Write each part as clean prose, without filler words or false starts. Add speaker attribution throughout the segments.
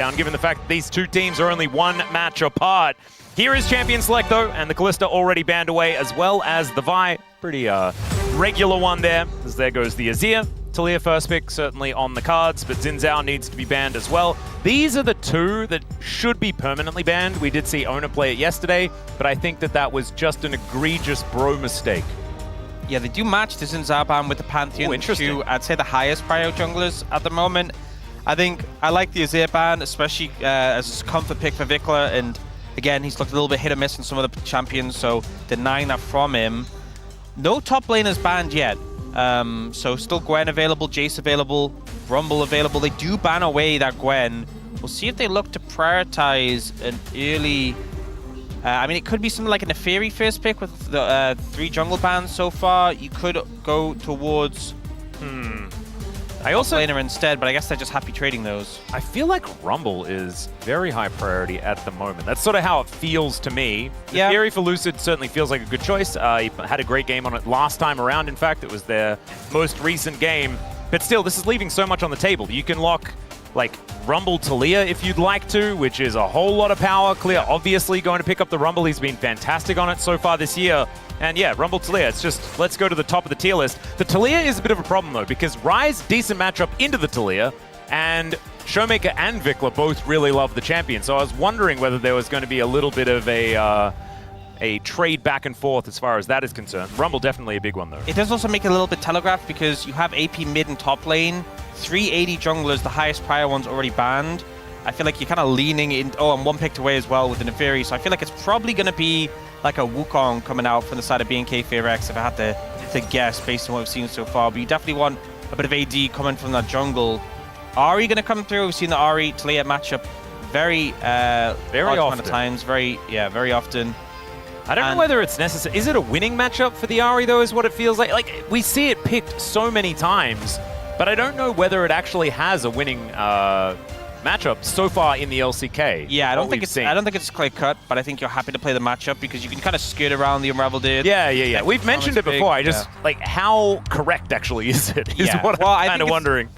Speaker 1: down, given the fact that these two teams are only one match apart. Here is Champion Select, though, and the Kalista already banned away, as well as the Vi. Pretty regular one there, as there goes the Azir. Taliyah first pick, certainly on the cards, but Xin Zhao needs to be banned as well. These are the two that should be permanently banned. We did see Ona play it yesterday, but I think that that was just an egregious bro mistake.
Speaker 2: Yeah, they do match the Xin Zhao ban with the Pantheon. Two, I'd say the highest prio junglers at the moment. I think I like the Azir ban, especially as a comfort pick for Vikla, and again, he's looked a little bit hit or miss on some of the champions, so denying that from him. No top laners banned yet, so still Gwen available, Jace available, Rumble available. They do ban away that Gwen. We'll see if they look to prioritize an early... I mean, it could be something like an Neferi first pick with the 3 jungle bans so far. You could go towards... I also laner instead, but I guess they're just happy trading those.
Speaker 1: I feel like Rumble is very high priority at the moment. That's sort of how it feels to me.
Speaker 2: Yeah.
Speaker 1: Theory for Lucid certainly feels like a good choice. He had a great game on it last time around. In fact, it was their most recent game. But still, this is leaving so much on the table. You can lock like Rumble Taliyah if you'd like to, which is a whole lot of power. Clear obviously going to pick up the Rumble. He's been fantastic on it so far this year. And yeah, Rumble Taliyah, it's just, let's go to the top of the tier list. The Taliyah is a bit of a problem though, because Ryze, decent matchup into the Taliyah, and Showmaker and Vikla both really love the champion. So I was wondering whether there was going to be a little bit of a trade back and forth as far as that is concerned. Rumble definitely a big one though.
Speaker 2: It does also make it a little bit telegraphed because you have AP mid and top lane, 380 junglers, the highest prior ones already banned. I feel like you're kind of leaning in, I'm one picked away as well with the Neferi, so I feel like it's probably going to be like a Wukong coming out from the side of BNK FEARX if I had to guess based on what we've seen so far. But you definitely want a bit of AD coming from that jungle. Ahri going to come through. We've seen the Ahri Taliyah matchup very often. Times. Very often.
Speaker 1: I don't know whether it's necessary. Is it a winning matchup for the Ahri though, is what it feels like? Like, we see it picked so many times, but I don't know whether it actually has a winning matchup so far in the LCK.
Speaker 2: Yeah, I don't think it's clear cut, but I think you're happy to play the matchup because you can kind of skirt around the Unravel dude.
Speaker 1: Yeah. We've mentioned it before. I just like how correct actually is it? Is what I'm kind of wondering.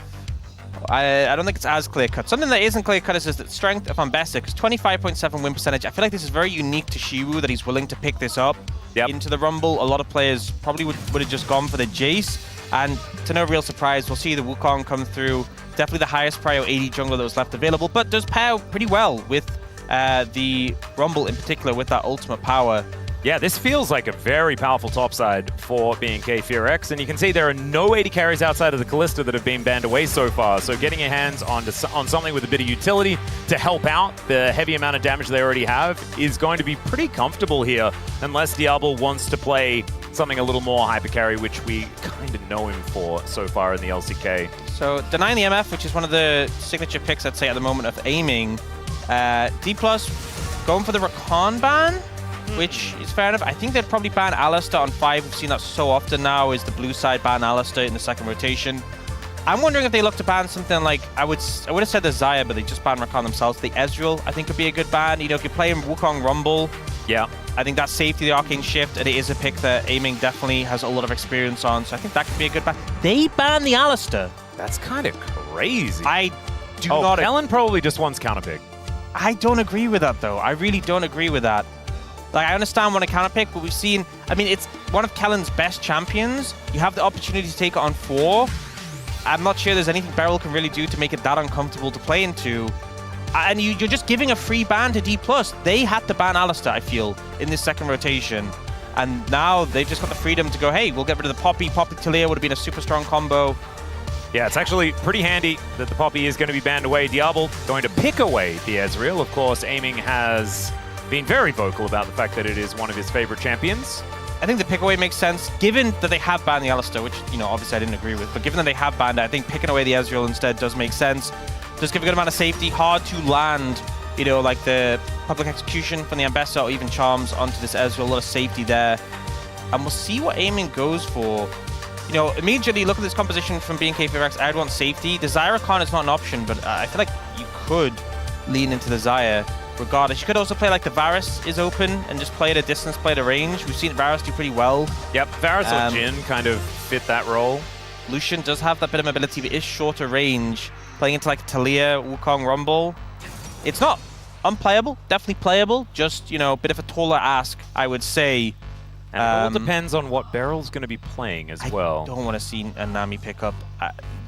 Speaker 2: I don't think it's as clear cut. Something that isn't clear cut is the strength of Ambessa, because 25.7 win percentage. I feel like this is very unique to Shiwu that he's willing to pick this up into the Rumble. A lot of players probably would have just gone for the Jace, and to no real surprise, we'll see the Wukong come through. Definitely the highest prio AD jungler that was left available, but does pair pretty well with the Rumble in particular with that ultimate power.
Speaker 1: Yeah, this feels like a very powerful topside for BNK FEARX, and you can see there are no AD carries outside of the Kalista that have been banned away so far, so getting your hands on something with a bit of utility to help out the heavy amount of damage they already have is going to be pretty comfortable here, unless Diablo wants to play something a little more hyper carry, which we kind of know him for so far in the LCK.
Speaker 2: So denying the MF, which is one of the signature picks, I'd say, at the moment of aiming. DPLUS going for the Rakan ban, which is fair enough. I think they'd probably ban Alistar on 5. We've seen that so often now, is the blue side ban Alistar in the second rotation. I'm wondering if they look to ban something like, I would have said the Xayah, but they just banned Rakan themselves. The Ezreal, I think, could be a good ban. You know, if you're playing Wukong Rumble, I think that's safety, the Arcane Shift, and it is a pick that aiming definitely has a lot of experience on, so I think that could be a good ban. They ban the Alistar.
Speaker 1: That's kind of crazy.
Speaker 2: I do not...
Speaker 1: Kellen probably just wants counterpick.
Speaker 2: I don't agree with that, though. I really don't agree with that. Like, I understand when a counterpick, but we've seen... I mean, it's one of Kellen's best champions. You have the opportunity to take it on 4. I'm not sure there's anything Beryl can really do to make it that uncomfortable to play into. And you're just giving a free ban to D+. They had to ban Alistar, I feel, in this second rotation. And now they've just got the freedom to go, hey, we'll get rid of the Poppy. Poppy Taliyah would have been a super strong combo.
Speaker 1: Yeah, it's actually pretty handy that the Poppy is going to be banned away. Diablo going to pick away the Ezreal. Of course, aiming has been very vocal about the fact that it is one of his favorite champions.
Speaker 2: I think the pick away makes sense, given that they have banned the Alistar, which, you know, obviously I didn't agree with, but given that they have banned it, I think picking away the Ezreal instead does make sense. Does give a good amount of safety, hard to land, you know, like the public execution from the Ambessa or even charms onto this Ezreal, a lot of safety there. And we'll see what aiming goes for. You know, immediately look at this composition from BNK FEARX. I'd want safety. The Xayah Rakan is not an option, but I feel like you could lean into the Xayah regardless. You could also play like the Varus is open and just play at a distance, play at a range. We've seen Varus do pretty well.
Speaker 1: Yep, Varus or Jhin kind of fit that role.
Speaker 2: Lucian does have that bit of mobility, but is shorter range. Playing into like Taliyah, Wukong, Rumble. It's not unplayable, definitely playable, just, you know, a bit of a taller ask, I would say.
Speaker 1: And it all depends on what Beryl's going to be playing as well.
Speaker 2: I don't want to see a Nami pick up.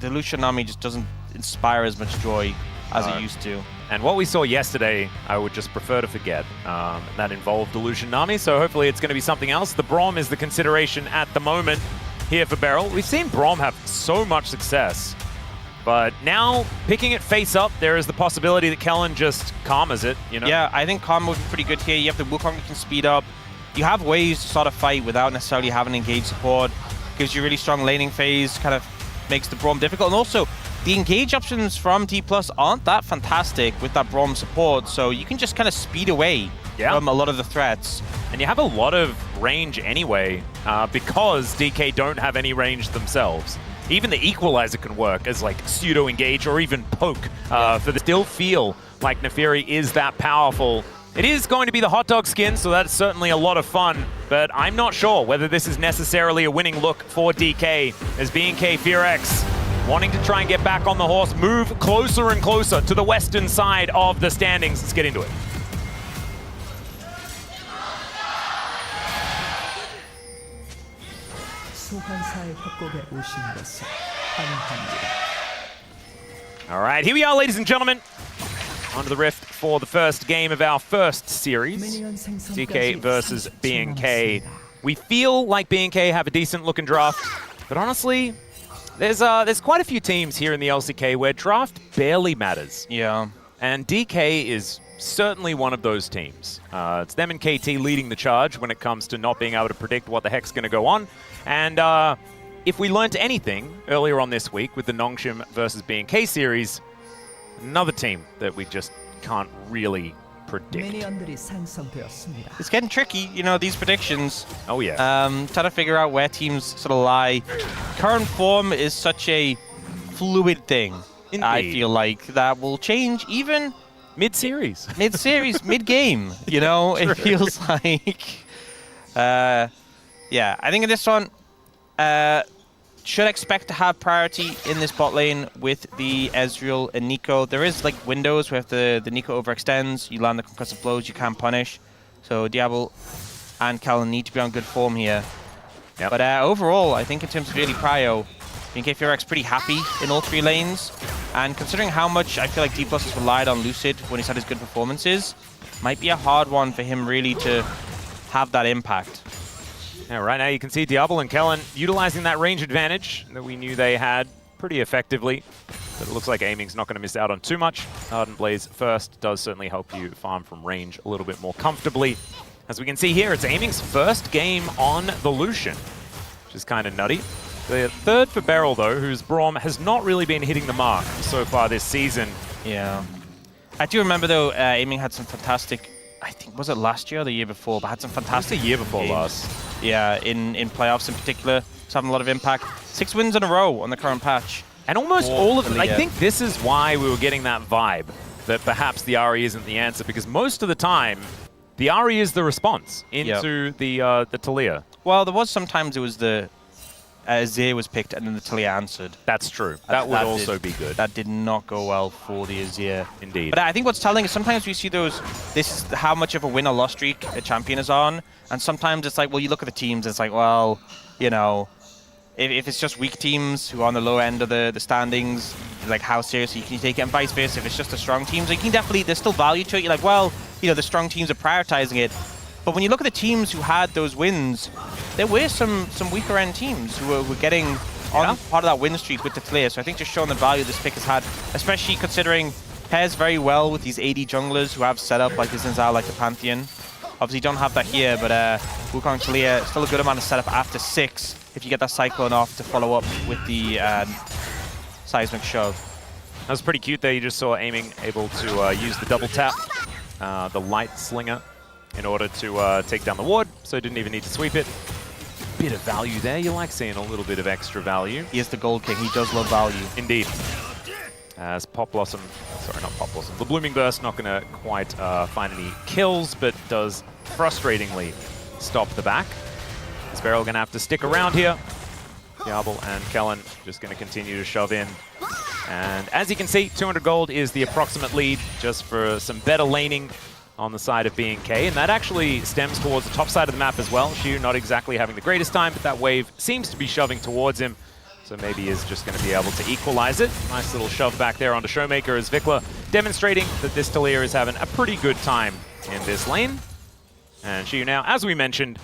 Speaker 2: The Lucian Nami just doesn't inspire as much joy as it used to.
Speaker 1: And what we saw yesterday, I would just prefer to forget. That involved the Lucian Nami, so hopefully it's going to be something else. The Braum is the consideration at the moment here for Beryl. We've seen Braum have so much success, but now picking it face up, there is the possibility that Kellen just karmas it, you know?
Speaker 2: Yeah, I think karma would be pretty good here. You have the Wukong that can speed up. You have ways to sort of fight without necessarily having engaged support. Gives you a really strong laning phase, kind of makes the Braum difficult. And also, the engage options from DPLUS aren't that fantastic with that Braum support, so you can just kind of speed away from a lot of the threats.
Speaker 1: And you have a lot of range anyway, because DK don't have any range themselves. Even the Equalizer can work as like pseudo-engage or even poke for the still feel like Naafiri is that powerful. It is going to be the hot dog skin, so that's certainly a lot of fun, but I'm not sure whether this is necessarily a winning look for DK as BNK FEARX wanting to try and get back on the horse, move closer and closer to the western side of the standings. Let's get into it. All right, here we are, ladies and gentlemen. Onto the Rift for the first game of our first series, DK versus BNK. We feel like BNK have a decent looking draft, but honestly, there's quite a few teams here in the LCK where draft barely matters.
Speaker 2: Yeah.
Speaker 1: And DK is certainly one of those teams. It's them and KT leading the charge when it comes to not being able to predict what the heck's going to go on. And if we learned anything earlier on this week with the Nongshim versus BNK series, another team that we just can't really predict.
Speaker 2: It's getting tricky, you know, these predictions.
Speaker 1: Oh yeah.
Speaker 2: Trying to figure out where teams sort of lie. Current form is such a fluid thing. Indeed. I feel like that will change even
Speaker 1: mid-series.
Speaker 2: Mid-series, mid-game, you know? It feels like... yeah, I think in this one, should expect to have priority in this bot lane with the Ezreal and Nico. There is like windows where if the Nico overextends, you land the concussive blows, you can punish. So Diablo and Kellen need to be on good form here. Yep. But overall, I think in terms of early prio, BNK FEARX pretty happy in all three lanes. And considering how much I feel like DPLUS has relied on Lucid when he's had his good performances, might be a hard one for him really to have that impact.
Speaker 1: Yeah, right now you can see Diablo and Kellen utilizing that range advantage that we knew they had pretty effectively. But it looks like aiming's not going to miss out on too much. Ardent Blaze first does certainly help you farm from range a little bit more comfortably. As we can see here, it's aiming's first game on the Lucian, which is kind of nutty. The third for Beryl, though, whose Braum has not really been hitting the mark so far this season.
Speaker 2: Yeah. I do remember, though, aiming had some fantastic... I think, was it last year or the year before? But had some fantastic
Speaker 1: the year before
Speaker 2: games.
Speaker 1: Last.
Speaker 2: Yeah, in playoffs in particular. It's having a lot of impact. 6 wins in a row on the current patch.
Speaker 1: And almost all of them. I think this is why we were getting that vibe that perhaps the RE isn't the answer, because most of the time, the RE is the response into the Taliyah.
Speaker 2: Well, there was sometimes it was the Azir was picked and then the Taliyah answered.
Speaker 1: That's true. That would also be good.
Speaker 2: That did not go well for the Azir.
Speaker 1: Indeed.
Speaker 2: But I think what's telling is sometimes we see those, this is how much of a win or loss streak a champion is on. And sometimes it's like, well, you look at the teams, it's like, well, you know, if it's just weak teams who are on the low end of the standings, like how seriously can you take it, and vice versa. If it's just the strong teams, you can definitely, there's still value to it. You're like, well, you know, the strong teams are prioritizing it. But when you look at the teams who had those wins, there were some weaker end teams who were getting on part of that win streak with the Taliyah. So I think just showing the value this pick has had, especially considering pairs very well with these AD junglers who have set up like the Zinzao, like the Pantheon. Obviously don't have that here, but Wukong Taliyah, still a good amount of setup after 6 if you get that Cyclone off to follow up with the Seismic Shove.
Speaker 1: That was pretty cute there. You just saw aiming able to use the double tap, the Light Slinger, in order to take down the ward, so didn't even need to sweep it. Bit of value there. You like seeing a little bit of extra value.
Speaker 2: He is the Gold King. He does love value.
Speaker 1: Indeed. As Pop Blossom, sorry, not Pop Blossom, the Blooming Burst not going to quite find any kills, but does frustratingly stop the back. Is Beryl going to have to stick around here? Diablo and Kellen just going to continue to shove in. And as you can see, 200 gold is the approximate lead, just for some better laning on the side of BNK, and that actually stems towards the top side of the map as well. Xiu not exactly having the greatest time, but that wave seems to be shoving towards him, so maybe he is just going to be able to equalize it. Nice little shove back there onto Showmaker as Vikla demonstrating that this Taliyah is having a pretty good time in this lane. And Xiu now, as we mentioned,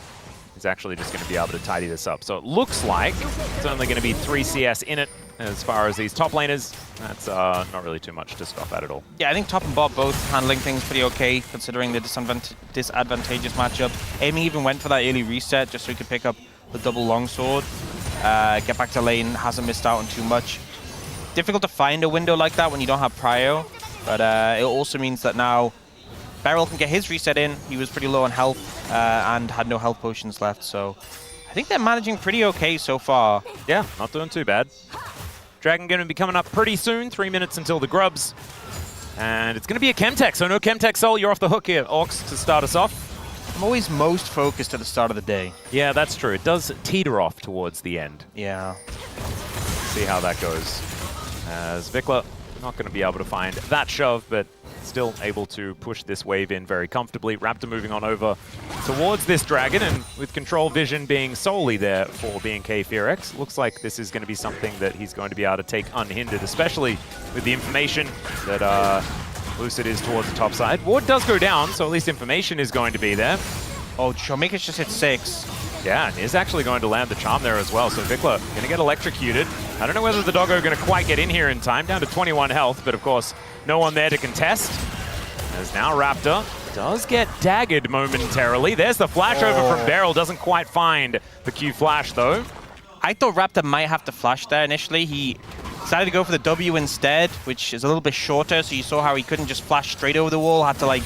Speaker 1: is actually just going to be able to tidy this up. So it looks like it's only going to be 3 CS in it as far as these top laners. That's not really too much to scoff at all.
Speaker 2: Yeah, I think top and bot both handling things pretty okay, considering the disadvantageous matchup. Amy even went for that early reset just so he could pick up the double longsword. Get back to lane, hasn't missed out on too much. Difficult to find a window like that when you don't have prio, but it also means that now Beryl can get his reset in. He was pretty low on health and had no health potions left, so I think they're managing pretty okay so far.
Speaker 1: Yeah, not doing too bad. Dragon going to be coming up pretty soon, 3 minutes until the grubs. And it's going to be a Chemtech, so no Chemtech Soul, you're off the hook here, Orcs, to start us off.
Speaker 2: I'm always most focused at the start of the day.
Speaker 1: Yeah, that's true. It does teeter off towards the end.
Speaker 2: Yeah.
Speaker 1: See how that goes. As Vikla not going to be able to find that shove, but still able to push this wave in very comfortably. Raptor moving on over towards this dragon, and with control vision being solely there for BNK FEARX, looks like this is going to be something that he's going to be able to take unhindered, especially with the information that Lucid is towards the top side. Ward does go down, so at least information is going to be there.
Speaker 2: Oh, Showmaker's just hit 6.
Speaker 1: Yeah, and is actually going to land the charm there as well. So Vikla going to get electrocuted. I don't know whether the doggo going to quite get in here in time. Down to 21 health, but of course, no one there to contest. As now Raptor does get daggered momentarily. There's the flash over from Beryl. Doesn't quite find the Q flash though.
Speaker 2: I thought Raptor might have to flash there initially. He decided to go for the W instead, which is a little bit shorter. So you saw how he couldn't just flash straight over the wall. Had to like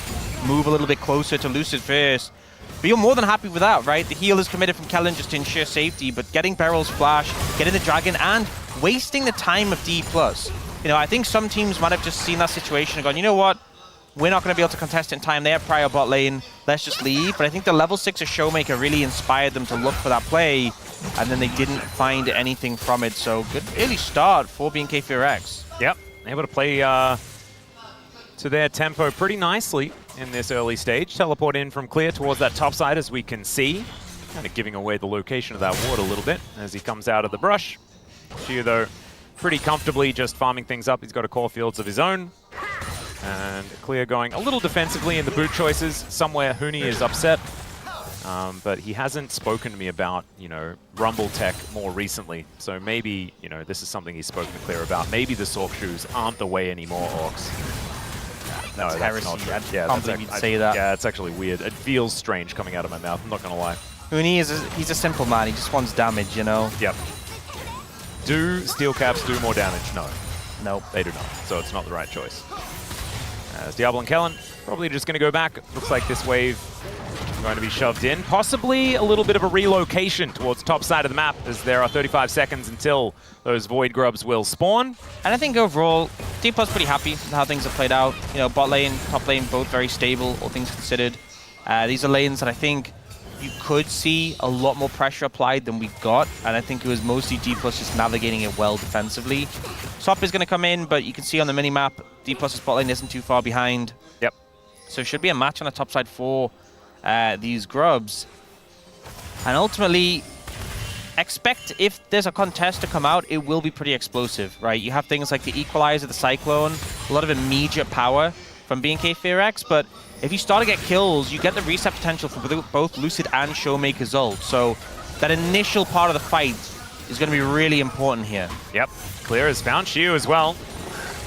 Speaker 2: move a little bit closer to Lucid first. But you're more than happy with that, right? The heal is committed from Kellen just to ensure safety, but getting Beryl's flash, getting the dragon, and wasting the time of DPLUS. You know, I think some teams might have just seen that situation and gone, you know what? We're not going to be able to contest in time. They have prior bot lane. Let's just leave. But I think the level 6 of Showmaker really inspired them to look for that play, and then they didn't find anything from it. So good early start for BNK FEARX.
Speaker 1: Yep, able to play to their tempo pretty nicely in this early stage. Teleport in from clear towards that top side, as we can see. Kind of giving away the location of that ward a little bit as he comes out of the brush. Xiu, though, pretty comfortably just farming things up. He's got a core fields of his own. And clear going a little defensively in the boot choices. Somewhere Huni is upset. But he hasn't spoken to me about, you know, Rumble Tech more recently. So maybe, you know, this is something he's spoken to Clear about. Maybe the Sork shoes aren't the way anymore, Orcs. No, that's
Speaker 2: heresy.
Speaker 1: not true.
Speaker 2: I can't believe you'd say that.
Speaker 1: Yeah, it's actually weird. It feels strange coming out of my mouth, I'm not going to lie.
Speaker 2: Huni he's a simple man. He just wants damage, you know?
Speaker 1: Yep. Do steel caps do more damage? No.
Speaker 2: Nope.
Speaker 1: They do not. So it's not the right choice. As Diablo and Kellen probably just going to go back. Looks like this wave is going to be shoved in. Possibly a little bit of a relocation towards the top side of the map, as there are 35 seconds until those Void Grubs will spawn.
Speaker 2: And I think overall, DPLUS pretty happy with how things have played out. You know, bot lane, top lane, both very stable, all things considered. These are lanes that I think you could see a lot more pressure applied than we got, and I think it was mostly DPLUS just navigating it well defensively. Sop is going to come in, but you can see on the minimap, DPLUS's bot lane isn't too far behind.
Speaker 1: Yep.
Speaker 2: So it should be a match on the top side for these grubs. And ultimately, expect if there's a contest to come out, it will be pretty explosive, right? You have things like the Equalizer, the Cyclone, a lot of immediate power from BNK FEARX, but if you start to get kills, you get the reset potential for both Lucid and Showmaker's ult. So that initial part of the fight is going to be really important here.
Speaker 1: Yep. Clear has found Xiu as well.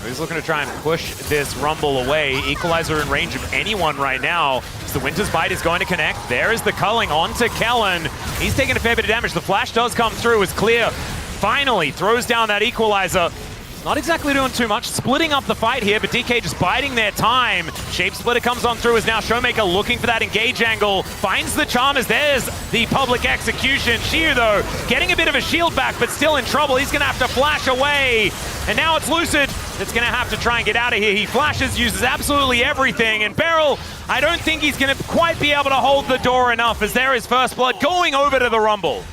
Speaker 1: He's looking to try and push this Rumble away. Equalizer in range of anyone right now. So the Winter's Bite is going to connect. There is the culling onto Kellen. He's taking a fair bit of damage. The flash does come through as Clear finally throws down that Equalizer. Not exactly doing too much, splitting up the fight here, but DK just biding their time. Shape Splitter comes on through as now Showmaker looking for that engage angle. Finds the charm as there's the public execution. Xiu, though, getting a bit of a shield back, but still in trouble. He's going to have to flash away. And now it's Lucid that's going to have to try and get out of here. He flashes, uses absolutely everything. And Beryl, I don't think he's going to quite be able to hold the door enough, as there is first blood going over to the Rumble.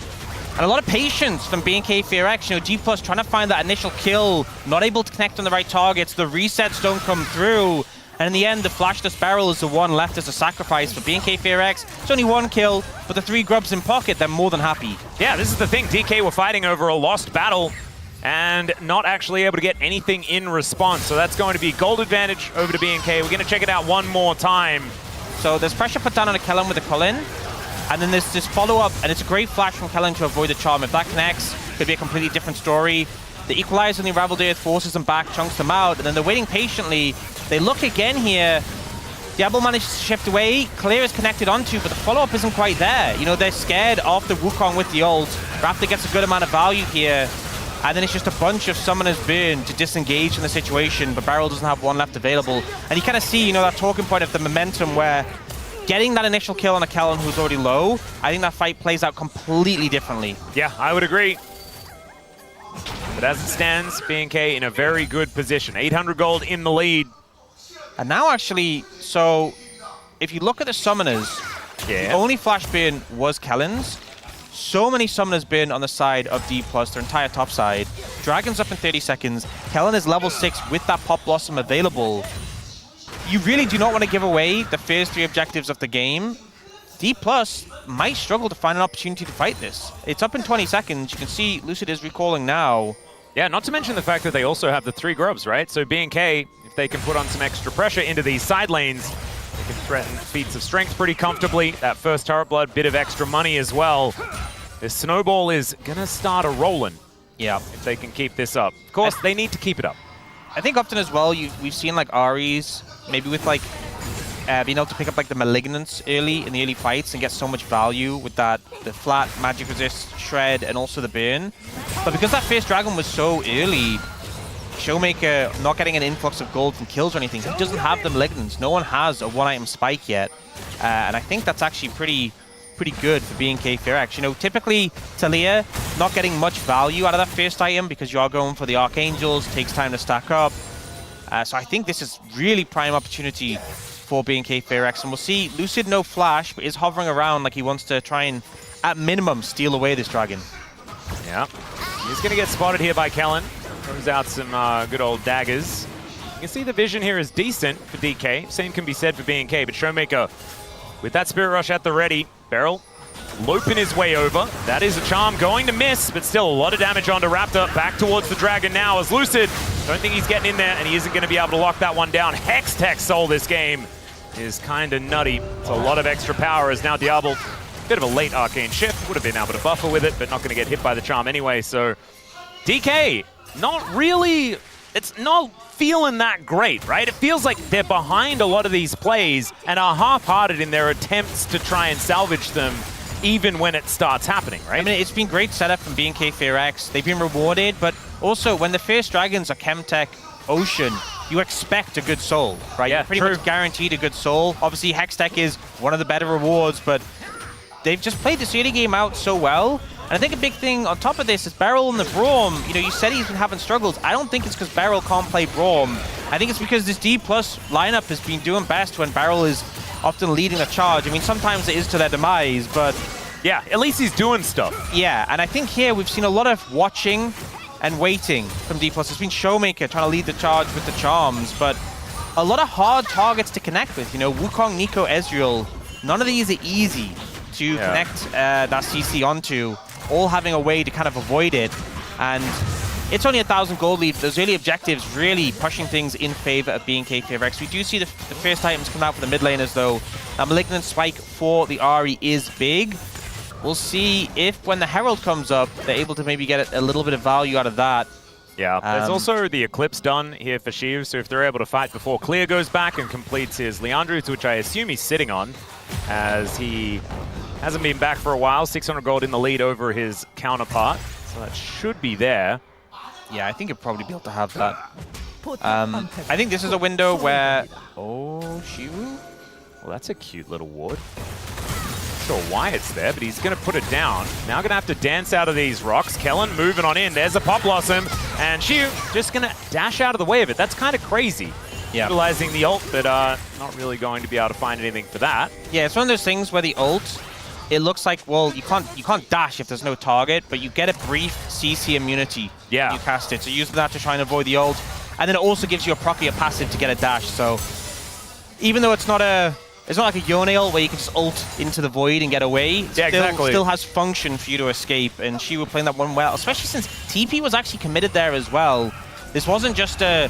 Speaker 2: And a lot of patience from BNK FEARX. You know, DPLUS trying to find that initial kill, not able to connect on the right targets. The resets don't come through. And in the end, the flashless barrel is the one left as a sacrifice for BNK FEARX. It's only one kill, but the 3 grubs in pocket, they're more than happy.
Speaker 1: Yeah, this is the thing. DK were fighting over a lost battle and not actually able to get anything in response. So that's going to be gold advantage over to BNK. We're going to check it out one more time.
Speaker 2: So there's pressure put down on a Kellen with a Cullen. And then there's this follow-up, and it's a great flash from Kellen to avoid the charm. If that connects, could be a completely different story. The Equalizer and the Unraveled Earth forces them back, chunks them out, and then they're waiting patiently. They look again here. Diablo manages to shift away. Clear is connected onto, but the follow-up isn't quite there. You know, they're scared of the Wukong with the ult. Raptor gets a good amount of value here. And then it's just a bunch of Summoner's Burn to disengage from the situation, but Barrel doesn't have one left available. And you kind of see, you know, that talking point of the momentum where getting that initial kill on a Kellen who's already low, I think that fight plays out completely differently.
Speaker 1: Yeah, I would agree. But as it stands, BNK in a very good position. 800 gold in the lead.
Speaker 2: And now actually, so if you look at the Summoners, the only flash burn was Kellen's. So many Summoners burn on the side of DPLUS, their entire top side. Dragon's up in 30 seconds. Kellen is level 6 with that Pop Blossom available. You really do not want to give away the first 3 objectives of the game. DPLUS might struggle to find an opportunity to fight this. It's up in 20 seconds. You can see Lucid is recalling now.
Speaker 1: Yeah, not to mention the fact that they also have the 3 grubs, right? So BNK, if they can put on some extra pressure into these side lanes, they can threaten feats of strength pretty comfortably. That first turret blood, bit of extra money as well. This snowball is going to start a-rolling.
Speaker 2: Yeah.
Speaker 1: If they can keep this up. Of course, they need to keep it up.
Speaker 2: I think often as well, we've seen like Aries, maybe with like being able to pick up like the Malignance early in the early fights and get so much value with that, the flat magic resist, shred, and also the burn. But because that first dragon was so early, Showmaker not getting an influx of gold from kills or anything, he doesn't have the Malignance. No one has a 1-item spike yet. And I think that's actually pretty good for BNK FEARX. You know, typically Talia not getting much value out of that first item because you are going for the Archangels, takes time to stack up. So I think this is really prime opportunity for BNK FEARX, and we'll see Lucid no flash, but is hovering around like he wants to try and, at minimum, steal away this dragon.
Speaker 1: Yeah, he's going to get spotted here by Kellen. Throws out some good old daggers. You can see the vision here is decent for DK. Same can be said for BNK, but Showmaker with that Spirit Rush at the ready. Beryl loping his way over. That is a charm going to miss, but still a lot of damage onto Raptor. Back towards the dragon now as Lucid. Don't think he's getting in there, and he isn't going to be able to lock that one down. Hextech Soul this game is kind of nutty. It's a lot of extra power as now Diablo, bit of a late Arcane Shift. Would have been able to buffer with it, but not going to get hit by the charm anyway. So DK, not really, it's not feeling that great, right? It feels like they're behind a lot of these plays and are half-hearted in their attempts to try and salvage them even when it starts happening, right?
Speaker 2: I mean, it's been great setup from BNK FEARX. They've been rewarded, but also when the first dragons are Chemtech Ocean, you expect a good soul, right?
Speaker 1: Yeah,
Speaker 2: You're pretty much guaranteed a good soul. Obviously, Hextech is one of the better rewards, but they've just played this early game out so well. And I think a big thing on top of this is Beryl and the Braum. You know, you said he's been having struggles. I don't think it's because Beryl can't play Braum. I think it's because this DPLUS lineup has been doing best when Beryl is often leading the charge. I mean, sometimes it is to their demise, but
Speaker 1: yeah, at least he's doing stuff.
Speaker 2: Yeah, and I think here we've seen a lot of watching and waiting from DPLUS. It's been Showmaker trying to lead the charge with the charms, but a lot of hard targets to connect with. You know, Wukong, Nico, Ezreal, none of these are easy to connect that CC onto, all having a way to kind of avoid it. And it's only 1,000 gold lead. Those early objectives really pushing things in favor of BNK FEARX. We do see the first items coming out for the mid laners though. That Malignant Spike for the Ahri is big. We'll see if when the Herald comes up, they're able to maybe get a little bit of value out of that.
Speaker 1: Yeah, there's also the Eclipse done here for Shiv, so if they're able to fight before Clear goes back and completes his Leandros, which I assume he's sitting on, as he hasn't been back for a while, 600 gold in the lead over his counterpart, so that should be there.
Speaker 2: Yeah, I think you'll probably be able to have that. I think this is a window where... Oh, Shivu?
Speaker 1: Well, that's a cute little ward. Not sure why it's there, but he's going to put it down. Now going to have to dance out of these rocks. Kellen moving on in. There's a Pop Blossom, and Shivu just going to dash out of the way of it. That's kind of crazy. Yeah. Utilizing the ult, but not really going to be able to find anything for that.
Speaker 2: Yeah, it's one of those things where the ult it looks like, well, you can't dash if there's no target, but you get a brief CC immunity when you cast it. So use that to try and avoid the ult. And then it also gives you a proc your passive to get a dash. So even though it's not like a Yone where you can just ult into the void and get away. It still has function for you to escape, and she was playing that one well, especially since TP was actually committed there as well. This wasn't just a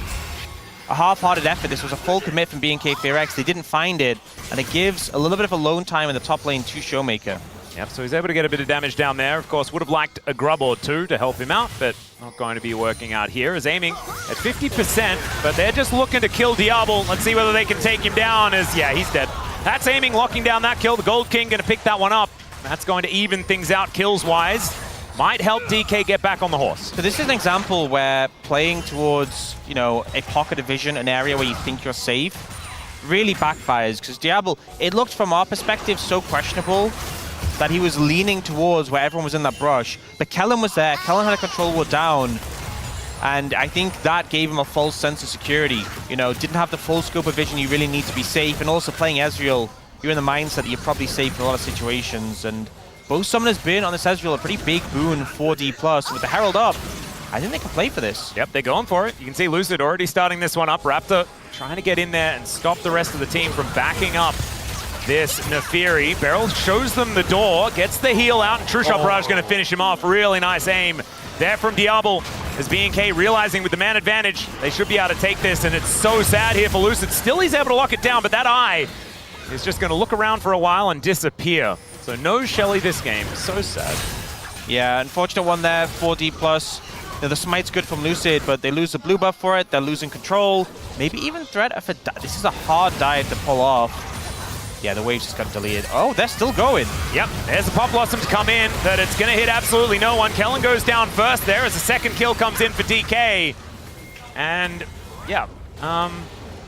Speaker 2: half-hearted effort. This was a full commit from BNK FEARX. They didn't find it, and it gives a little bit of alone time in the top lane to Showmaker.
Speaker 1: Yep, so he's able to get a bit of damage down there. Of course, would have liked a grub or two to help him out, but not going to be working out here. Is aiming at 50%, but they're just looking to kill Diablo. Let's see whether they can take him down as, yeah, he's dead. That's aiming, locking down that kill. The Gold King going to pick that one up. That's going to even things out kills-wise. Might help DK get back on the horse.
Speaker 2: So this is an example where playing towards, you know, a pocket of vision, an area where you think you're safe, really backfires. Because Diablo, it looked from our perspective so questionable that he was leaning towards where everyone was in that brush. But Kellen was there. Kellen had a control ward down. And I think that gave him a false sense of security. You know, didn't have the full scope of vision. You really need to be safe. And also playing Ezreal, you're in the mindset that you're probably safe in a lot of situations. And both Summoners been on this Ezreal a pretty big boon for DPLUS. With the Herald up, I think they can play for this.
Speaker 1: Yep, they're going for it. You can see Lucid already starting this one up. Raptor trying to get in there and stop the rest of the team from backing up this Nefiri. Beryl shows them the door, gets the heal out, and True Shot Barrage going to finish him off. Really nice aim there from Diablo. As BNK realizing with the man advantage, they should be able to take this, and it's so sad here for Lucid. Still he's able to lock it down, but that eye is just going to look around for a while and disappear. So no Shelly this game. So sad.
Speaker 2: Yeah, unfortunate one there for DPLUS. The smite's good from Lucid, but they lose the blue buff for it. They're losing control. Maybe even threat of a... This is a hard dive to pull off. Yeah, the waves just got deleted. Oh, they're still going.
Speaker 1: Yep, there's the Pop Blossom to come in, but it's going to hit absolutely no one. Kellen goes down first there as the second kill comes in for DK. And, yeah.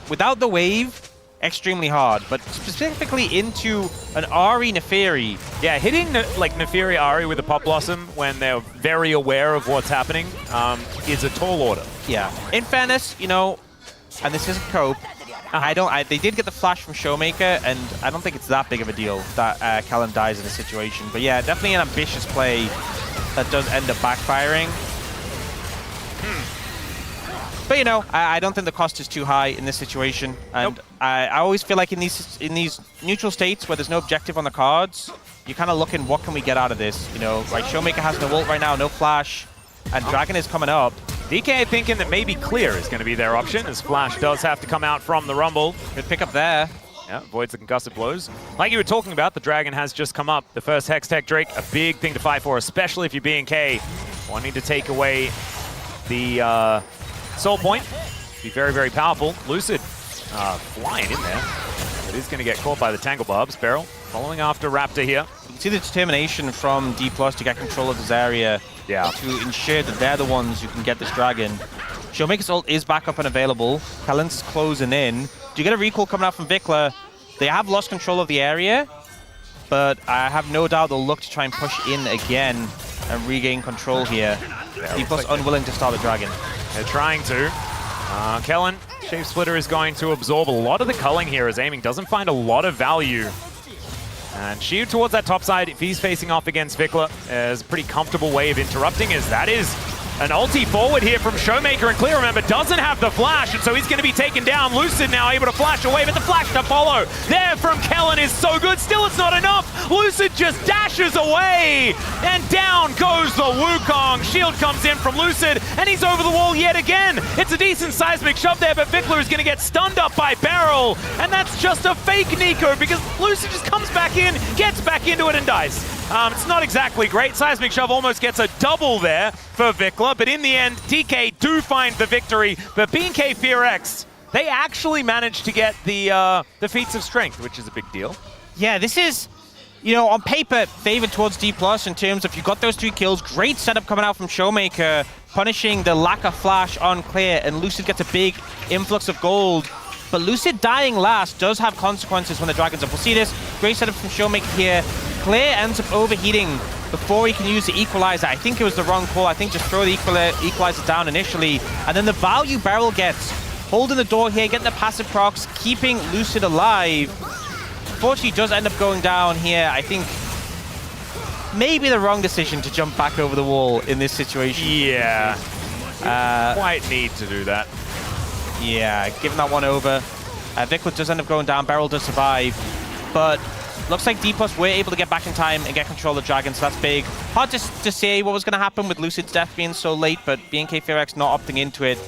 Speaker 2: Without the wave, extremely hard, but specifically into an Ahri Nefiri.
Speaker 1: Yeah, hitting like Nefiri Ahri with a Pop Blossom when they're very aware of what's happening is a tall order.
Speaker 2: Yeah. In fairness, you know, and this isn't cope, they did get the flash from Showmaker, and I don't think it's that big of a deal that Kellen dies in this situation. But yeah, definitely an ambitious play that does end up backfiring. But you know, I don't think the cost is too high in this situation, and I always feel like in these neutral states where there's no objective on the cards, you're kind of looking, what can we get out of this? You know, like Showmaker has no ult right now, no flash, and Dragon is coming up.
Speaker 1: DK thinking that maybe clear is going to be their option, as Flash does have to come out from the Rumble.
Speaker 2: Good pick up there.
Speaker 1: Yeah, avoids the concussive blows. Like you were talking about, the Dragon has just come up. The first Hex Tech Drake, a big thing to fight for, especially if you're BNK. Wanting to take away the Soul Point. Be very, very powerful. Lucid flying in there. But is going to get caught by the Tangle Barbs. Beryl following after Raptor here.
Speaker 2: You can see the determination from DPLUS to get control of this area.
Speaker 1: Yeah.
Speaker 2: To ensure that they're the ones who can get this Dragon. Showmaker's ult is back up and available. Kellen's closing in. Do you get a recall coming out from Vikla? They have lost control of the area, but I have no doubt they'll look to try and push in again and regain control here. DPLUS unwilling to start the Dragon.
Speaker 1: They're trying to. Kellen, Shape Splitter is going to absorb a lot of the culling here as aiming doesn't find a lot of value. And Shield towards that top side, if he's facing off against Vikla, is a pretty comfortable way of interrupting, as that is an ulti forward here from Showmaker, and Clear, remember, doesn't have the flash, and so he's going to be taken down. Lucid now able to flash away, but the flash to follow there from Kellen is so good. Still, it's not enough. Lucid just dashes away, and down goes the Wukong. Shield comes in from Lucid, and he's over the wall yet again. It's a decent seismic shove there, but Vikla is going to get stunned up by Beryl, and that's just a fake Nico, because Lucid just comes back in, gets back into it, and dies. It's not exactly great. Seismic Shove almost gets a double there for Vikla, but in the end, TK do find the victory. But BNK FEARX, they actually managed to get the feats of strength, which is a big deal.
Speaker 2: Yeah, this is, you know, on paper, favored towards DPLUS in terms of you got those 3 kills. Great setup coming out from Showmaker, punishing the lack of flash on Clear, and Lucid gets a big influx of gold. But Lucid dying last does have consequences when the Dragon's up. We'll see this. Great setup from Showmaker here. Clear ends up overheating before he can use the equalizer. I think it was the wrong call. I think just throw the equalizer down initially. And then the value Beryl gets, holding the door here, getting the passive procs, keeping Lucid alive. Unfortunately, does end up going down here. I think maybe the wrong decision to jump back over the wall in this situation.
Speaker 1: Yeah. Quite need to do that.
Speaker 2: Yeah, giving that one over. Vikla does end up going down, Beryl does survive, but looks like DPLUS were able to get back in time and get control of the Dragon, so that's big. Hard to say what was going to happen with Lucid's death being so late, but BNK FEARX not opting into it.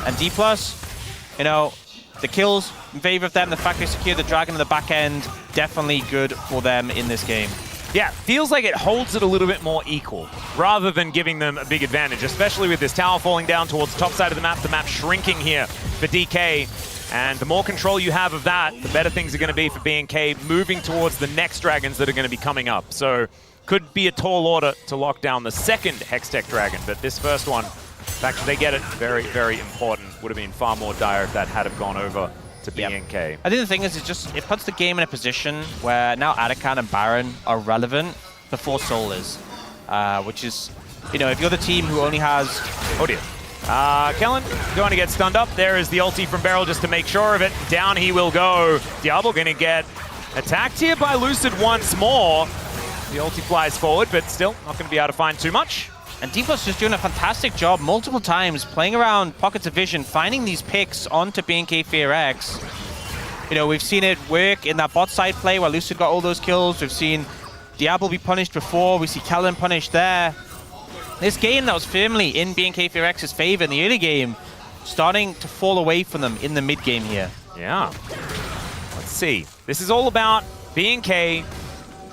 Speaker 2: And DPLUS, you know, the kills in favor of them, the fact they secure the Dragon in the back end, definitely good for them in this game.
Speaker 1: Yeah, feels like it holds it a little bit more equal, rather than giving them a big advantage, especially with this tower falling down towards the top side of the map shrinking here for DK. And the more control you have of that, the better things are going to be for BNK moving towards the next dragons that are going to be coming up. So could be a tall order to lock down the second Hextech Dragon, but this first one, the fact that they get it, very, very important. Would have been far more dire if that had have gone over to BNK.
Speaker 2: Yep. I think the thing is, it puts the game in a position where now Arakan and Baron are relevant before Soul is, which is, you know, if you're the team who only has...
Speaker 1: Oh dear. Kellen going to get stunned up. There is the ulti from Beryl just to make sure of it. Down he will go. Diablo going to get attacked here by Lucid once more. The ulti flies forward, but still not going to be able to find too much.
Speaker 2: And DPLUS just doing a fantastic job multiple times, playing around pockets of vision, finding these picks onto BNK FEARX. You know, we've seen it work in that bot side play where Lucid got all those kills. We've seen Diablo be punished before. We see Kellen punished there. This game that was firmly in BNK FEARX's favor in the early game, starting to fall away from them in the mid game here.
Speaker 1: Yeah. Let's see. This is all about BNK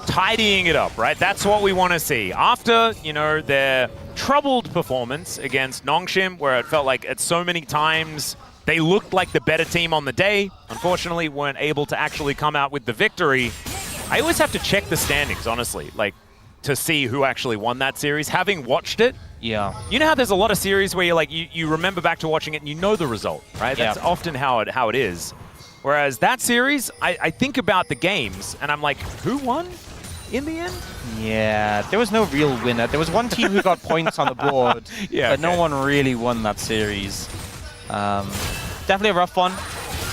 Speaker 1: tidying it up, right? That's what we want to see. After, you know, their troubled performance against Nongshim, where it felt like at so many times they looked like the better team on the day, unfortunately weren't able to actually come out with the victory. I always have to check the standings, honestly. Like, to see who actually won that series, having watched it.
Speaker 2: Yeah.
Speaker 1: You know how there's a lot of series where you're like, you remember back to watching it and you know the result, right? That's often how it is. Whereas that series, I think about the games and I'm like, who won in the end?
Speaker 2: Yeah, there was no real winner. There was one team who got points on the board, but no one really won that series. Definitely a rough one,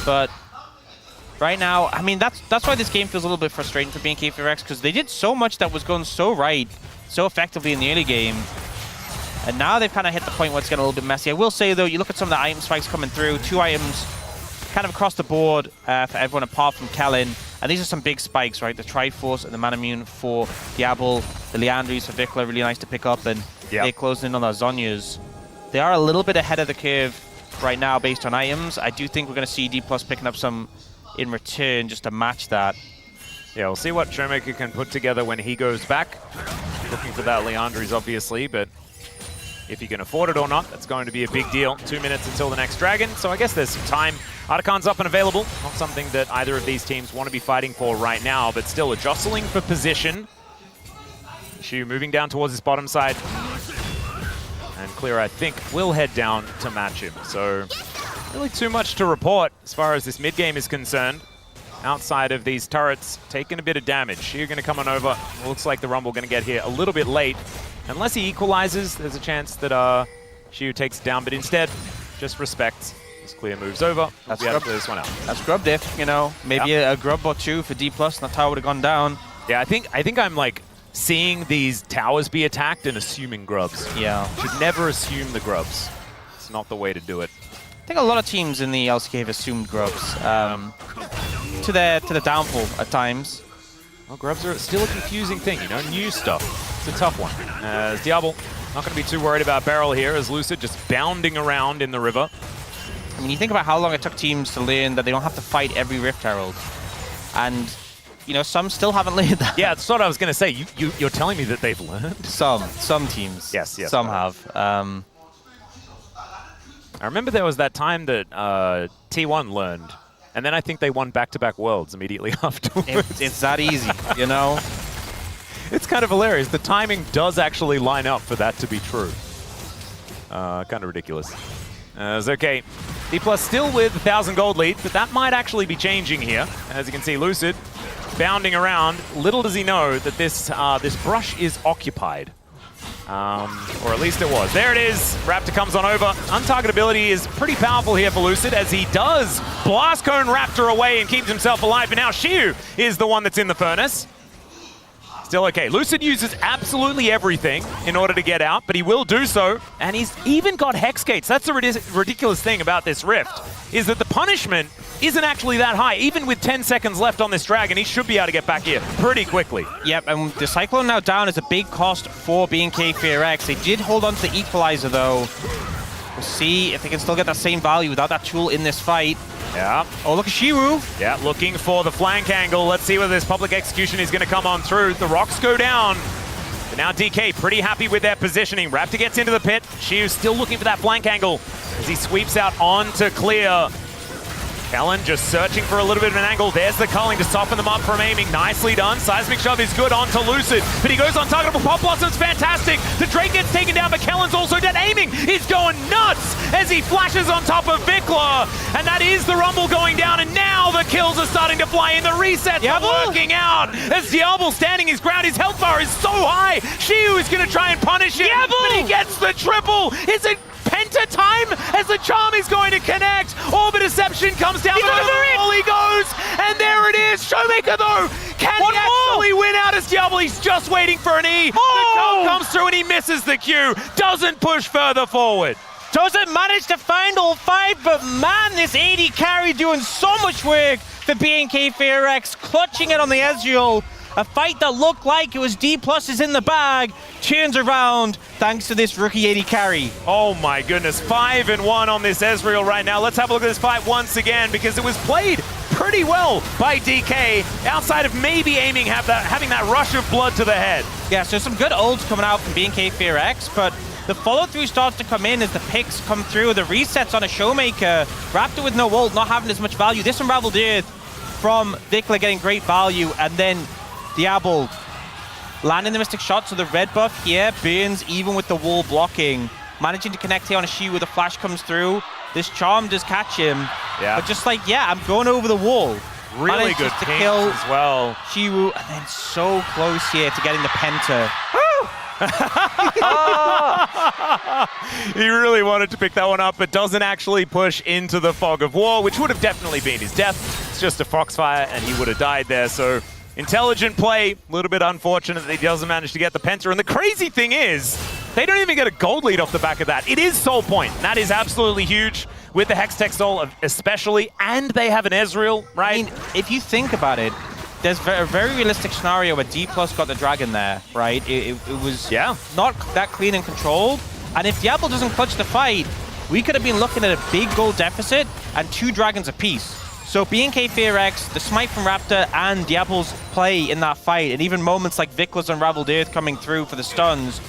Speaker 2: but right now, I mean, that's why this game feels a little bit frustrating for BNK FEARX, because they did so much that was going so right, so effectively in the early game, and now they've kind of hit the point where it's getting a little bit messy. I will say, though, you look at some of the item spikes coming through, 2 items kind of across the board for everyone apart from Kellen, and these are some big spikes, right? The Triforce and the Manamune for Diablo, the Leandries for Vikla, really nice to pick up, and they're closing in on their Zhonyas. They are a little bit ahead of the curve right now based on items. I do think we're going to see DPLUS picking up some in return just to match that.
Speaker 1: Yeah, we'll see what Showmaker can put together when he goes back. Looking for that Leandries, obviously, but if he can afford it or not, that's going to be a big deal. 2 minutes until the next Dragon, so I guess there's some time. Arakan's up and available. Not something that either of these teams want to be fighting for right now, but still a jostling for position. Shu moving down towards his bottom side. And Clear, I think, will head down to match him. So really too much to report as far as this mid game is concerned. Outside of these turrets, taking a bit of damage. Shu going to come on over. Looks like the Rumble going to get here a little bit late. Unless he equalizes, there's a chance that Shu takes it down, but instead, just respects. As Clear moves over,
Speaker 2: that's
Speaker 1: able to clear this one out.
Speaker 2: That's grub diff, you know. Maybe a grub or two for DPLUS, and that tower would have gone down.
Speaker 1: Yeah, I think I'm like seeing these towers be attacked and assuming grubs.
Speaker 2: Yeah.
Speaker 1: Should never assume the grubs. It's not the way to do it.
Speaker 2: I think a lot of teams in the LCK have assumed grubs to the downfall at times.
Speaker 1: Well, grubs are still a confusing thing, you know, new stuff. It's a tough one. As Diablo, not going to be too worried about Beryl here, as Lucid just bounding around in the river.
Speaker 2: I mean, you think about how long it took teams to learn that they don't have to fight every Rift Herald. And, you know, some still haven't learned that.
Speaker 1: Yeah, that's what I was going to say. You're telling me that they've learned?
Speaker 2: Some teams.
Speaker 1: Yes.
Speaker 2: Some have.
Speaker 1: I remember there was that time that T1 learned. And then I think they won back-to-back Worlds immediately afterwards.
Speaker 2: It's that easy, you know?
Speaker 1: It's kind of hilarious. The timing does actually line up for that to be true. Kind of ridiculous. It's okay. DPLUS still with 1,000 gold lead, but that might actually be changing here. As you can see, Lucid bounding around. Little does he know that this brush is occupied. Or at least it was. There it is. Raptor comes on over. Untargetability is pretty powerful here for Lucid as he does Blast Cone Raptor away and keeps himself alive. But now Shiu is the one that's in the furnace. Still okay. Lucid uses absolutely everything in order to get out, but he will do so. And he's even got Hex Gates. That's the ridiculous thing about this Rift, is that the punishment isn't actually that high. Even with 10 seconds left on this Dragon, he should be able to get back here pretty quickly. Yep,
Speaker 2: and the Cyclone now down is a big cost for BNK FEARX. They did hold on to the Equalizer, though. We'll see if they can still get that same value without that tool in this fight.
Speaker 1: Yeah.
Speaker 2: Oh, look at Shiwu.
Speaker 1: Yeah, looking for the flank angle. Let's see whether this public execution is going to come on through. The rocks go down. But now DK pretty happy with their positioning. Raptor gets into the pit. Shiwu's still looking for that flank angle as he sweeps out onto clear. Kellen just searching for a little bit of an angle. There's the culling to soften them up from aiming. Nicely done. Seismic Shove is good onto Lucid, but he goes on targetable. Pop Blossom's fantastic. The Drake gets taken down, but Kellen's also dead. Aiming is going nuts as he flashes on top of Vikla, and that is the Rumble going down, and now the kills are starting to fly in. The resets are working out as Diablo standing his ground. His health bar is so high. Shiu is going to try and punish him, but he gets the triple. Is it Penta time as the charm is going to connect? Orbit Deception comes down. Over he goes, and there it is. Showmaker though, can he actually win out as Diablo? He's just waiting for an E. The jump comes through and he misses the Q. Doesn't push further forward.
Speaker 2: Doesn't manage to find all 5, but man, this AD carry doing so much work for BNK FEARX, clutching it on the Ezreal. A fight that looked like it was DPLUS is in the bag, turns around thanks to this rookie AD carry.
Speaker 1: Oh my goodness, 5-1 on this Ezreal right now. Let's have a look at this fight once again because it was played pretty well by DK, outside of maybe aiming having that rush of blood to the head.
Speaker 2: Yeah, so some good ults coming out from BNK FEARX, but the follow-through starts to come in as the picks come through, the resets on a Showmaker. Raptor with no ult, not having as much value. This Unraveled Earth from Vikla getting great value, and then Diablo landing the Mystic Shot, so the red buff here burns even with the wall blocking. Managing to connect here on a Shiu where the flash comes through. This charm does catch him. Yeah. But just like, yeah, I'm going over the wall.
Speaker 1: Really good
Speaker 2: to kill
Speaker 1: as well.
Speaker 2: Shiwu, and then so close here to getting the Penta.
Speaker 1: He really wanted to pick that one up, but doesn't actually push into the Fog of War, which would have definitely been his death. It's just a Foxfire, and he would have died there, so intelligent play, a little bit unfortunate that he doesn't manage to get the Penta. And the crazy thing is, they don't even get a gold lead off the back of that. It is Soul Point. That is absolutely huge with the Hextech Soul especially, and they have an Ezreal, right?
Speaker 2: I mean, if you think about it, there's a very realistic scenario where DPLUS got the Dragon there, right? It was not that clean and controlled. And if Diablo doesn't clutch the fight, we could have been looking at a big gold deficit and 2 dragons apiece. So BNK FEARX, the smite from Raptor, and Diablo's play in that fight, and even moments like Vikla's Unraveled Earth coming through for the stuns,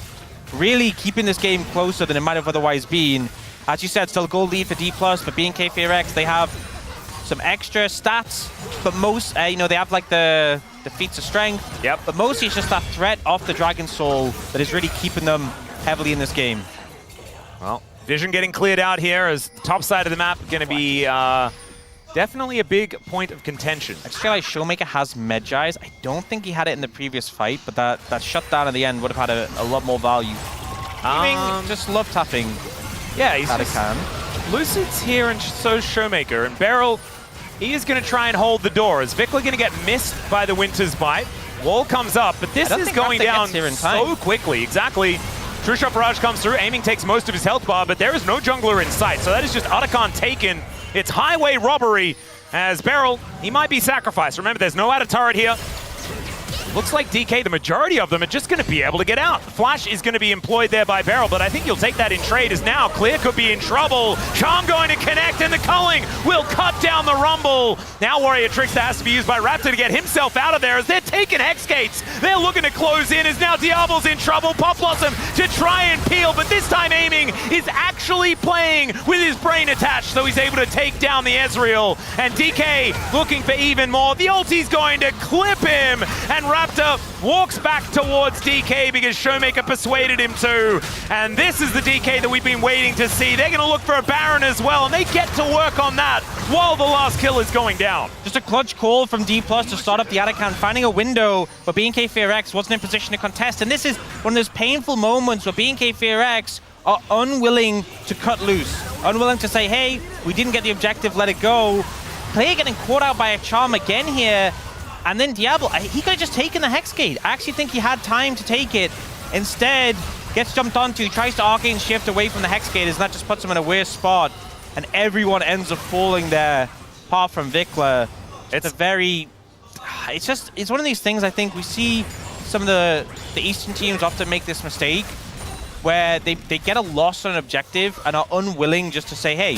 Speaker 2: really keeping this game closer than it might have otherwise been. As you said, still gold lead for DPLUS, but BNK FEARX, they have some extra stats, but most, you know, they have like the feats of strength.
Speaker 1: Yep.
Speaker 2: But mostly it's just that threat off the Dragon Soul that is really keeping them heavily in this game.
Speaker 1: Well, vision getting cleared out here as the top side of the map going to be definitely a big point of contention.
Speaker 2: I just realized Showmaker has Medjai's. I don't think he had it in the previous fight, but that shutdown at the end would have had a lot more value. Just love tapping.
Speaker 1: Yeah, he's Lucid's here, and so's Showmaker. And Beryl, he is going to try and hold the door. Is Vikla going to get missed by the Winter's Bite? Wall comes up, but this is going down so quickly. Exactly. True Shot Barrage comes through. Aiming takes most of his health bar, but there is no jungler in sight. So that is just Otacon taken. It's highway robbery as Beryl, he might be sacrificed. Remember, there's no out of turret here. Looks like DK, the majority of them are just going to be able to get out. Flash is going to be employed there by Beryl, but I think you'll take that in trade as now Clear could be in trouble. Charm going to connect, and the culling will cut down the Rumble. Now Warrior Trickster has to be used by Raptor to get himself out of there as they're taking Hex Gates. They're looking to close in as now Diablo's in trouble. Pop Blossom to try and peel, but this time Aiming is actually playing with his brain attached, so he's able to take down the Ezreal. And DK looking for even more. The ulti's going to clip him, and Raptor walks back towards DK because Showmaker persuaded him to. And this is the DK that we've been waiting to see. They're going to look for a Baron as well, and they get to work on that while the last kill is going down.
Speaker 2: Just a clutch call from DPLUS to start up the Atacant, finding a window where BNK FEARX wasn't in position to contest. And this is one of those painful moments where BNK FEARX are unwilling to cut loose, unwilling to say, hey, we didn't get the objective, let it go. Player getting caught out by a charm again here. And then Diablo, he could have just taken the Hex Gate. I actually think he had time to take it. Instead, gets jumped onto, tries to Arcane Shift away from the Hex Gate, and that just puts him in a weird spot. And everyone ends up falling there, apart from Vikla. It's one of these things. I think we see some of the Eastern teams often make this mistake, where they get a loss on an objective and are unwilling just to say, hey,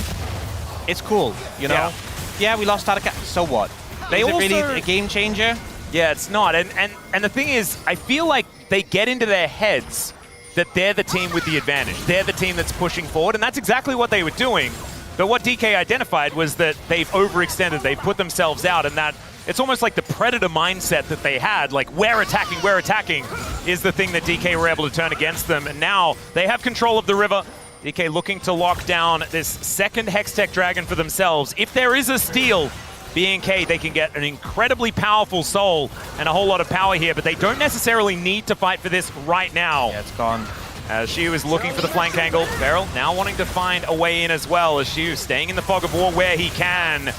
Speaker 2: it's cool, you know? Yeah, we lost Attica, so what? Is it really a game changer?
Speaker 1: Yeah, it's not. And the thing is, I feel like they get into their heads that they're the team with the advantage. They're the team that's pushing forward, and that's exactly what they were doing. But what DK identified was that they've overextended, they've put themselves out, and that it's almost like the predator mindset that they had, like we're attacking, is the thing that DK were able to turn against them. And now they have control of the river. DK looking to lock down this second Hextech Dragon for themselves. If there is a steal, BNK, they can get an incredibly powerful soul and a whole lot of power here, but they don't necessarily need to fight for this right now.
Speaker 2: Yeah, it's gone.
Speaker 1: As Xiu is looking for the flank angle. Beryl now wanting to find a way in as well, as Xiu staying in the fog of war where he can.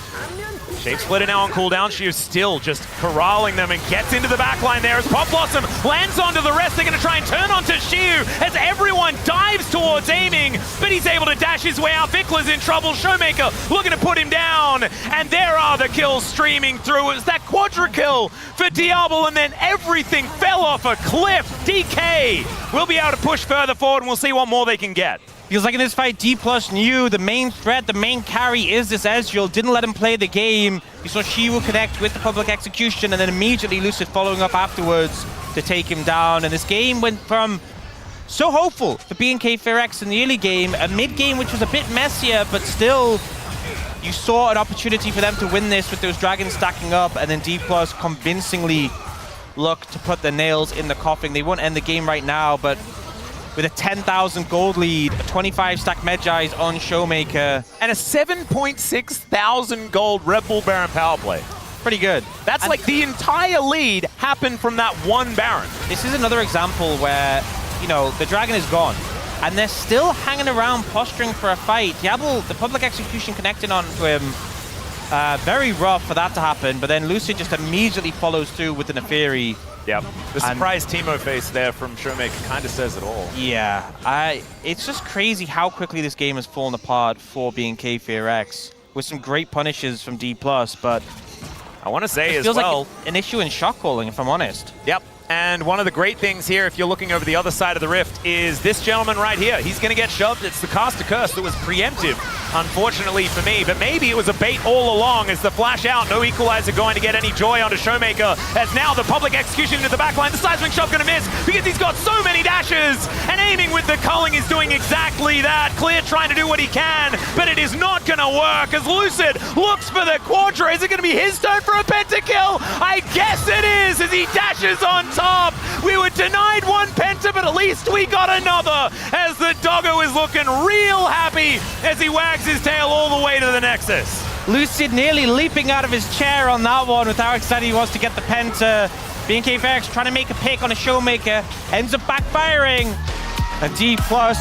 Speaker 1: Shape Splitter now on cooldown. Xiu still just corralling them and gets into the backline there as Pop Blossom lands onto the rest. They're going to try and turn onto Xiu as everyone dives towards aiming, but he's able to dash his way out. Vikla's in trouble. Showmaker looking to put him down, and there are the kills streaming through. It was that quadra kill for Diablo, and then everything fell off a cliff. DK will be able to push further forward, and we'll see what more they can get.
Speaker 2: Feels like in this fight, DPLUS knew the main threat, the main carry is this Ezreal. Didn't let him play the game. You saw she will connect with the public execution, and then immediately Lucid following up afterwards to take him down. And this game went from so hopeful for BNK FEARX in the early game, a mid game which was a bit messier, but still you saw an opportunity for them to win this with those dragons stacking up, and then DPLUS convincingly looked to put the nails in the coffin. They won't end the game right now, but with a 10,000 gold lead, a 25 stack Medjai's on Showmaker,
Speaker 1: and a 7.6 thousand gold Red Bull Baron power play.
Speaker 2: Pretty good.
Speaker 1: That's like the entire lead happened from that one Baron.
Speaker 2: This is another example where, you know, the dragon is gone, and they're still hanging around posturing for a fight. Diablo, the public execution connecting onto him, very rough for that to happen, but then Lucid just immediately follows through with the Neferi.
Speaker 1: Yep. The surprise Teemo face there from Showmaker kind of says it all.
Speaker 2: Yeah, it's just crazy how quickly this game has fallen apart for BNK FEARX, with some great punishes from DPLUS, but
Speaker 1: I want to say as
Speaker 2: well,
Speaker 1: well,
Speaker 2: like an issue in shot calling, if I'm honest.
Speaker 1: Yep. And one of the great things here, if you're looking over the other side of the rift, is this gentleman right here. He's going to get shoved. It's the Caster Curse that was preemptive, unfortunately for me. But maybe it was a bait all along as the flash out. No equalizer going to get any joy onto Showmaker. As now the public execution into the backline. The seismic shot going to miss because he's got so many dashes. And aiming with the culling is doing exactly that. Clear trying to do what he can, but it is not going to work as Lucid looks for the Quadra. Is it going to be his turn for a pentakill? I guess it is as he dashes on top. We were denied one penta, but at least we got another as the doggo is looking real happy as he wags his tail all the way to the Nexus.
Speaker 2: Lucid nearly leaping out of his chair on that one with how excited he was to get the penta. BNK FEARX trying to make a pick on a Showmaker, ends up backfiring. And DPLUS